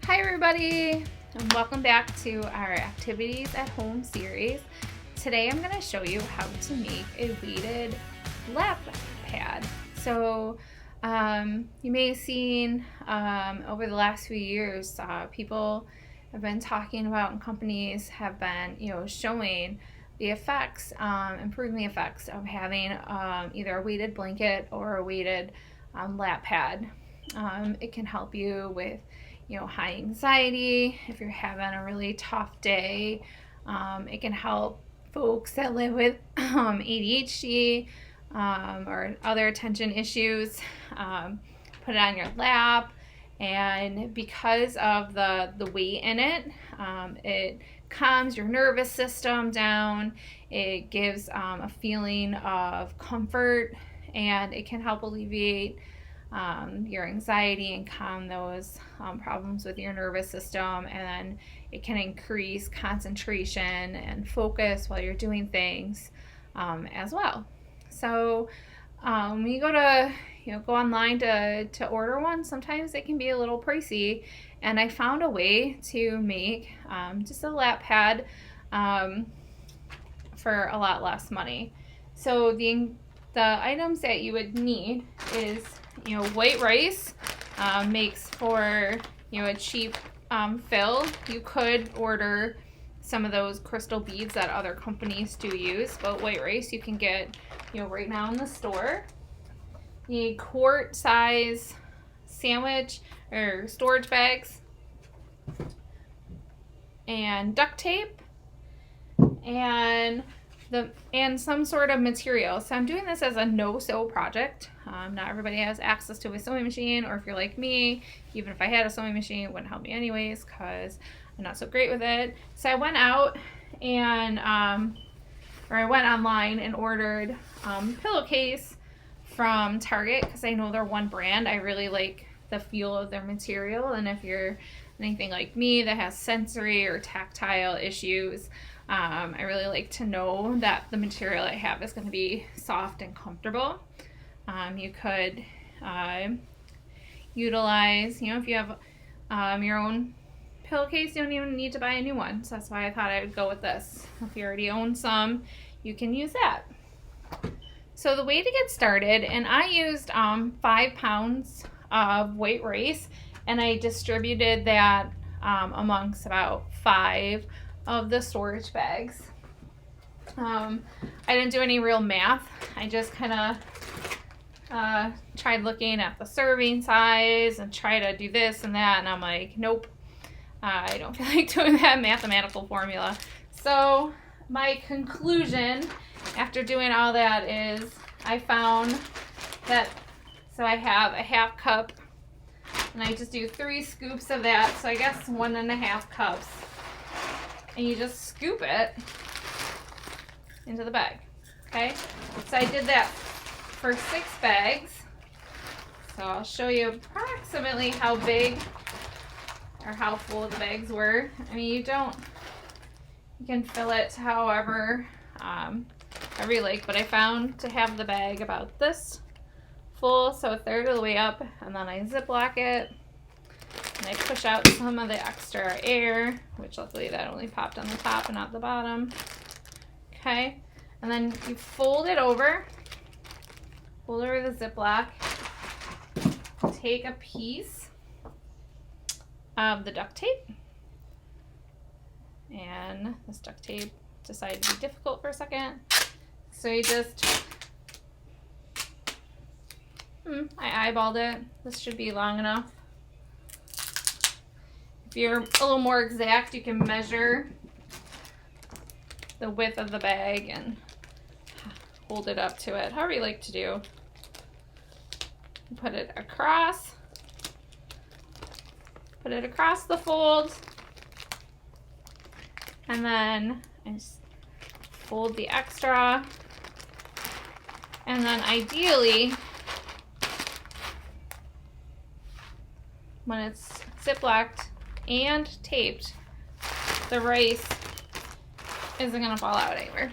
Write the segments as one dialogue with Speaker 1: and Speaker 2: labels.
Speaker 1: Hi everybody, and welcome back to our activities at home series. Today I'm going to show you how to make a weighted lap pad. So you may have seen over the last few years, people have been talking about, and companies have been showing the effects, improving the effects of having either a weighted blanket or a weighted lap pad. It can help you with high anxiety, if you're having a really tough day. It can help folks that live with ADHD or other attention issues. Put it on your lap, and because of the weight in it, it calms your nervous system down. It gives a feeling of comfort, and it can help alleviate your anxiety and calm those problems with your nervous system. And then it can increase concentration and focus while you're doing things as well. So when you go online to order one, sometimes it can be a little pricey, and I found a way to make just a lap pad for a lot less money. So the items that you would need is white rice. Makes for a cheap fill. You could order some of those crystal beads that other companies do use, but white rice you can get right now in the store. You need quart size sandwich or storage bags, and duct tape, and some sort of material. So I'm doing this as a no-sew project. Not everybody has access to a sewing machine, or if you're like me, even if I had a sewing machine, it wouldn't help me anyways because I'm not so great with it. So I went out and I went online and ordered pillowcase from Target because I know they're one brand. I really like the feel of their material, and if you're anything like me that has sensory or tactile issues, I really like to know that the material I have is going to be soft and comfortable. You could utilize, if you have your own pillowcase, you don't even need to buy a new one. So that's why I thought I would go with this. If you already own some, you can use that. So the way to get started, and I used 5 pounds of white rice, and I distributed that amongst about 5 of the storage bags. I didn't do any real math. I just kind of tried looking at the serving size and try to do this and that, and I'm like, nope, I don't feel like doing that mathematical formula. So my conclusion after doing all that is I found that, so I have a half cup, and I just do 3 scoops of that, so I guess 1.5 cups. And you just scoop it into the bag. Okay, so I did that for 6 bags. So I'll show you approximately how big or how full the bags were. I mean, you can fill it however you like, but I found to have the bag about this full, so 1/3 of the way up, and then I Ziploc it. And I push out some of the extra air, which luckily that only popped on the top and not the bottom. Okay, and then you fold over the Ziploc, take a piece of the duct tape, and this duct tape decided to be difficult for a second. So you just, I eyeballed it. This should be long enough. If you're a little more exact, you can measure the width of the bag and hold it up to it, however you like to do. Put it across the fold, and then I just fold the extra, and then ideally, when it's Ziplocked and taped, the rice isn't going to fall out anywhere.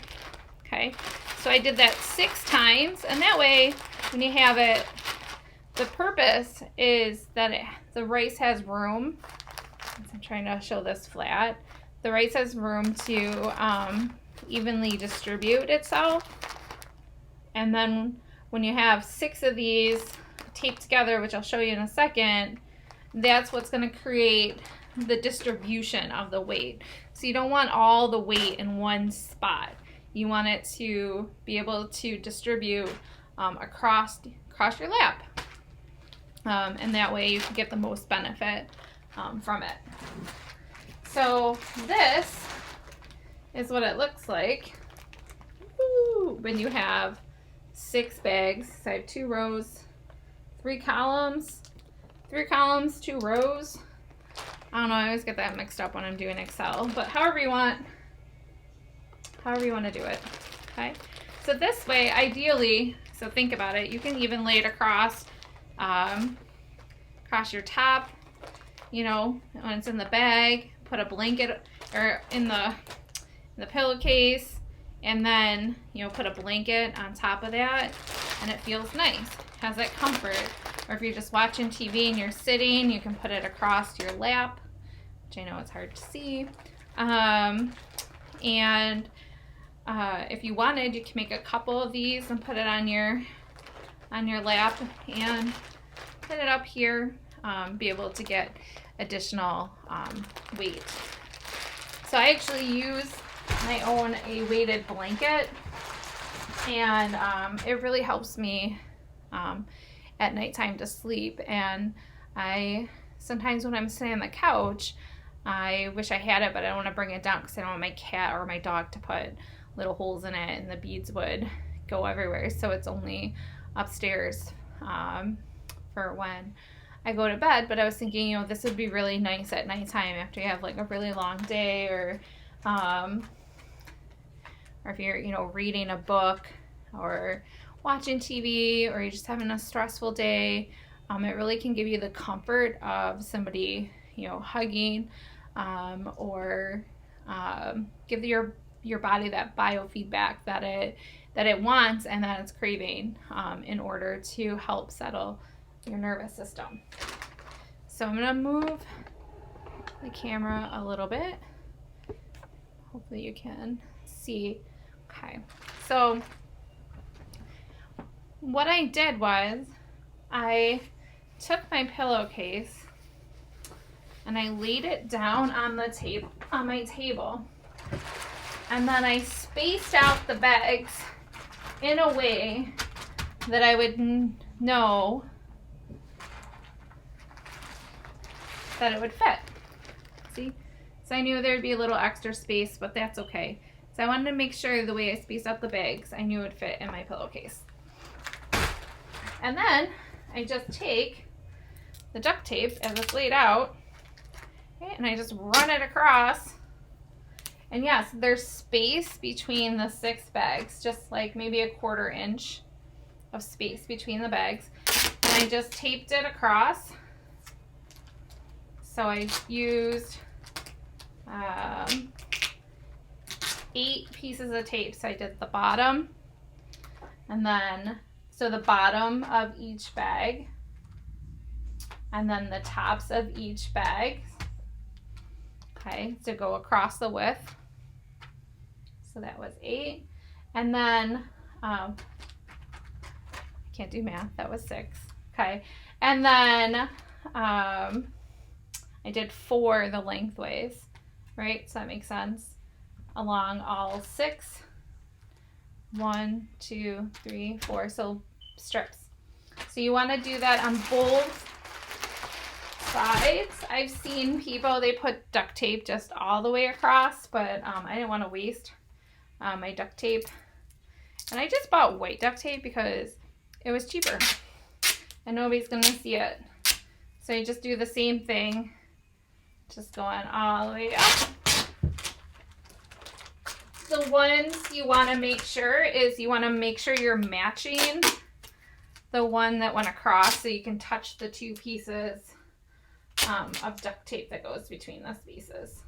Speaker 1: Okay, so I did that 6 times, and that way when you have it, the purpose is that the rice has room I'm trying to show this flat. The rice has room to evenly distribute itself. And then when you have 6 of these taped together, which I'll show you in a second, that's what's going to create the distribution of the weight. So you don't want all the weight in one spot. You want it to be able to distribute across your lap. And that way you can get the most benefit from it. So this is what it looks like when you have 6 bags. So I have 2 rows, 3 columns, 2 rows. I don't know, I always get that mixed up when I'm doing Excel, but however you want to do it, okay? So this way, ideally, so think about it, you can even lay it across your top, you know, when it's in the bag, put a blanket or in the pillowcase, and then, you know, put a blanket on top of that, and it feels nice, has that comfort. Or if you're just watching TV and you're sitting, you can put it across your lap, which I know it's hard to see. If you wanted, you can make a couple of these and put it on your lap and put it up here, be able to get additional weight. So I actually I own a weighted blanket, and it really helps me at nighttime to sleep. And sometimes when I'm sitting on the couch, I wish I had it, but I don't want to bring it down because I don't want my cat or my dog to put little holes in it and the beads would go everywhere. So it's only upstairs for when I go to bed. But I was thinking, you know, this would be really nice at nighttime after you have like a really long day, or if you're, you know, reading a book or watching TV, or you're just having a stressful day. It really can give you the comfort of somebody, you know, hugging, or give your body that biofeedback that it wants and that it's craving, in order to help settle your nervous system. So I'm gonna move the camera a little bit. Hopefully you can see. Okay, so what I did was I took my pillowcase and I laid it down on my table, and then I spaced out the bags in a way that I would know that it would fit. See? So I knew there'd be a little extra space, but that's okay. So I wanted to make sure the way I spaced out the bags, I knew it would fit in my pillowcase. And then I just take the duct tape as it's laid out, okay, and I just run it across. And yes, there's space between the 6 bags, just like maybe a 1/4 inch of space between the bags. And I just taped it across. So I used 8 pieces of tape. So I did the bottom, and then so the bottom of each bag, and then the tops of each bag, okay, to go across the width. So that was 8. And then I can't do math, that was 6. Okay, and then I did 4 the lengthways, right? So that makes sense. Along all 6. 1, 2, 3, 4. So strips. So you want to do that on both sides. I've seen people, they put duct tape just all the way across, but I didn't want to waste my duct tape. And I just bought white duct tape because it was cheaper and nobody's going to see it. So you just do the same thing, just going all the way up. The ones you want to make sure is you're matching the one that went across, so you can touch the 2 pieces of duct tape that goes between the spaces.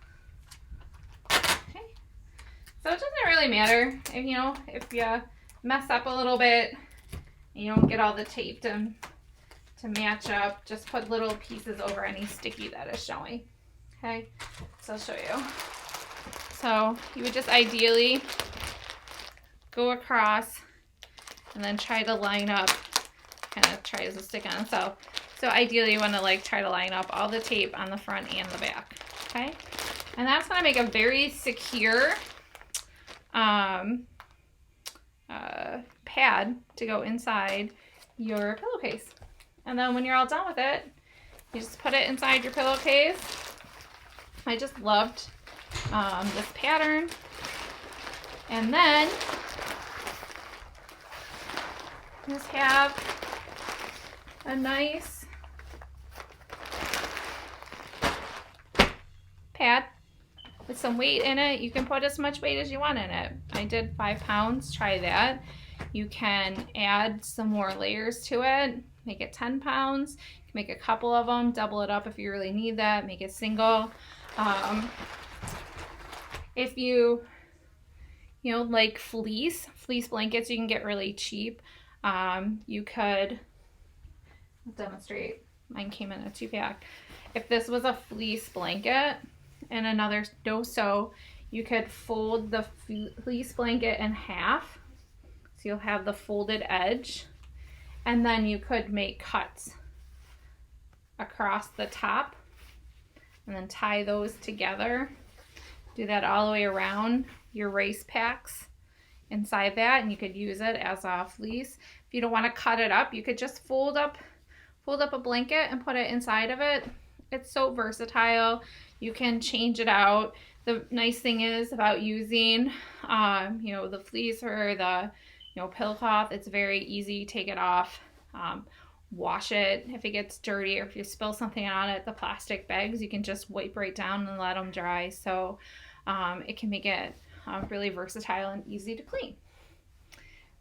Speaker 1: Okay, so it doesn't really matter if you mess up a little bit and you don't get all the tape to match up. Just put little pieces over any sticky that is showing. Okay, so I'll show you. So you would just ideally go across and then try to line up, kind of try to stick on. So ideally you want to like try to line up all the tape on the front and the back. Okay, and that's going to make a very secure pad to go inside your pillowcase. And then when you're all done with it, you just put it inside your pillowcase. I just loved this pattern. And then just have a nice pad with some weight in it. You can put as much weight as you want in it. I did 5 pounds, try that. You can add some more layers to it, make it 10 pounds. You can make a couple of them, double it up if you really need that, make it single. If you like fleece blankets, you can get really cheap. You could, I'll demonstrate, mine came in a 2-pack. If this was a fleece blanket and another no-sew, you could fold the fleece blanket in half, so you'll have the folded edge, and then you could make cuts across the top and then tie those together. Do that all the way around your race packs inside that, and you could use it as a fleece. If you don't want to cut it up, you could just fold up a blanket and put it inside of it. It's so versatile. You can change it out. The nice thing is about using the fleece or the pillow cloth, it's very easy. Take it off, wash it if it gets dirty, or if you spill something on it, the plastic bags, you can just wipe right down and let them dry. So it can make it really versatile and easy to clean.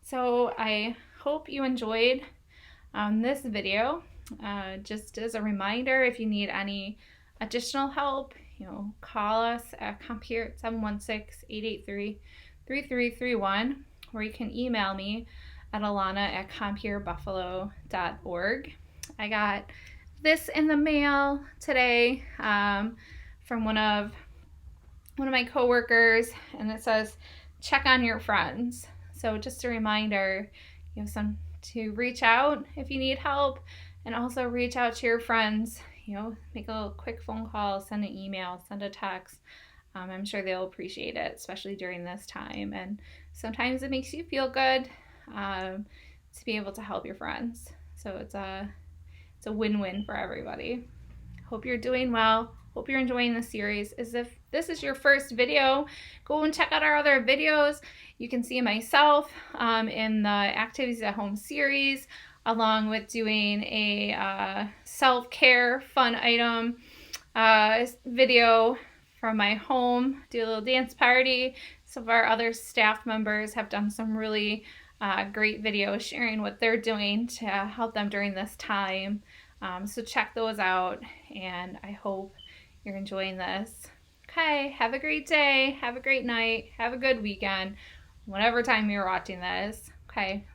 Speaker 1: So I hope you enjoyed this video. Just as a reminder, if you need any additional help, call us at Compeer at 716-883-3331, or you can email me at alana@compeerbuffalo.org. I got this in the mail today from one of my coworkers, and it says, check on your friends. So just a reminder, to reach out if you need help, and also reach out to your friends. Make a little quick phone call, send an email, send a text. I'm sure they'll appreciate it, especially during this time. And sometimes it makes you feel good to be able to help your friends. So it's a win-win for everybody. Hope you're doing well. Hope you're enjoying the series. If this is your first video, go and check out our other videos. You can see myself in the Activities at Home series, along with doing a self-care fun item video from my home, do a little dance party. Some of our other staff members have done some really great videos sharing what they're doing to help them during this time. So check those out, and I hope you're enjoying this. Okay, have a great day, have a great night, have a good weekend, whatever time you're watching this. Okay,